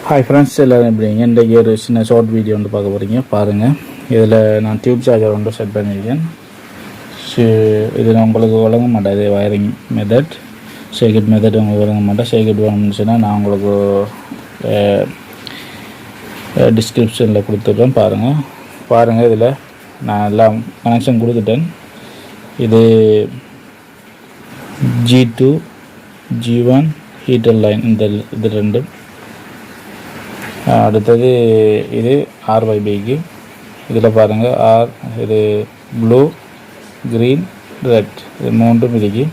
Hi friends, எல்லோரும் எப்படிங்க? இன்றைக்கி ஒரு சின்ன ஷார்ட் வீடியோ வந்து பார்க்க போகிறீங்க. பாருங்கள், இதில் நான் டியூப் சார்ஜர் ஒன்று செட் பண்ணியிருக்கேன். இதில் உங்களுக்கு வழங்க மாட்டேன். இது வயரிங் மெத்தட், சர்க்யூட் மெத்தட் உங்களுக்கு வழங்க மாட்டேன். சர்க்யூட் வேணும்னு சொன்னால் நான் உங்களுக்கு டிஸ்கிரிப்ஷனில் கொடுத்துட்றேன். பாருங்கள் இதில் நான் எல்லாம் கனெக்ஷன் கொடுத்துட்டேன். இது G2 G1 ஹீட்டர் லைன், இது ரெண்டு. அடுத்தது இது RYBக்கு. இதில் பாருங்கள் இது ப்ளூ, க்ரீன், ரெட், இது மூன்றும் இருக்கு.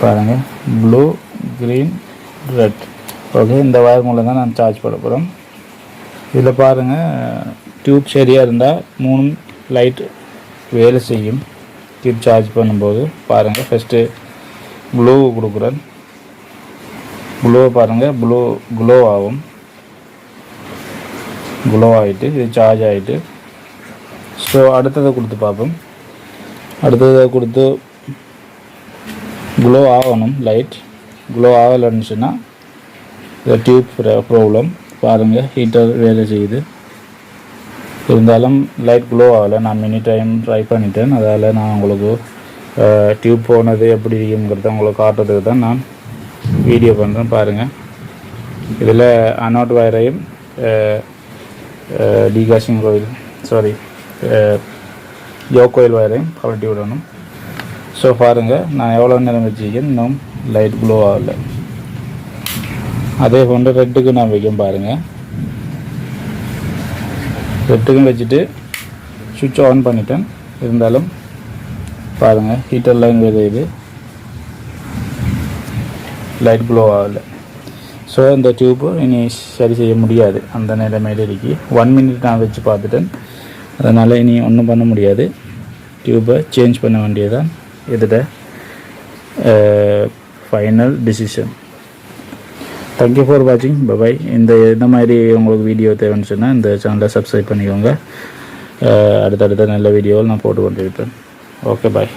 பாருங்கள், ப்ளூ, க்ரீன், ரெட். ஓகே, இந்த வயர் மூலம் தான் நான் சார்ஜ் பண்ண போகிறோம். இதில் பாருங்கள், டியூப் சரியாக இருந்தால் 3 லைட் வேலை செய்யும். டியூப் சார்ஜ் பண்ணும்போது பாருங்கள், ஃபஸ்ட்டு ப்ளூ கொடுக்குறேன். ப்ளூவை பாருங்கள், க்ளோ ஆகும். க்ளோ ஆகிட்டு இது சார்ஜ் ஆகிட்டு. ஸோ அடுத்ததை கொடுத்து பார்ப்போம். அடுத்ததை கொடுத்து க்ளோ ஆகணும். லைட் க்ளோ ஆகலைன்னு சொன்னால் இது டியூப் ப்ராப்ளம். பாருங்கள், ஹீட்டர் வேலை செய்யுது, இருந்தாலும் லைட் க்ளோ ஆகலை. நான் மினி டைம் ட்ரை பண்ணிட்டேன். அதால் நான் உங்களுக்கு டியூப் போனது எப்படி இருக்குங்கிறத உங்களுக்கு காட்டுறதுக்கு தான் நான் வீடியோ பண்ணுறேன். பாருங்கள், இதில் அனோட் வயரையும் டீகாசிங் யோக் கோயில் வயரையும் கழட்டி விடணும். ஸோ பாருங்கள், நான் எவ்வளோ நேரம் வச்சுருக்கேன், இன்னும் லைட் க்ளோ ஆகலை. அதே போன்று ரெட்டுக்கு நான் வைக்கேன். பாருங்கள், ரெட்டுக்கும் வச்சுட்டு சுவிட்ச் ஆன் பண்ணிட்டேன். இருந்தாலும் பாருங்கள், ஹீட்டர் லைன் இது லைட் க்ளோ ஆகலை. ஸோ இந்த டியூப்பு இனி சரி செய்ய முடியாது, அந்த நிலைமையில் இருக்கு. 1 மினிட் நான் வச்சு பார்த்துட்டேன். அதனால் இனி ஒன்றும் பண்ண முடியாது. டியூப்பை சேஞ்ச் பண்ண வேண்டியதுதான் இதோட ஃபைனல் டிசிஷன். தேங்க்யூ ஃபார் வாட்சிங். பை. இந்த மாதிரி உங்களுக்கு வீடியோ தேவைன்னு சொன்னால் இந்த சேனலை சப்ஸ்கிரைப் பண்ணிக்கோங்க. அடுத்தடுத்த நல்ல வீடியோவில் நான் போட்டு கொண்டிருப்பேன். ஓகே, பாய்.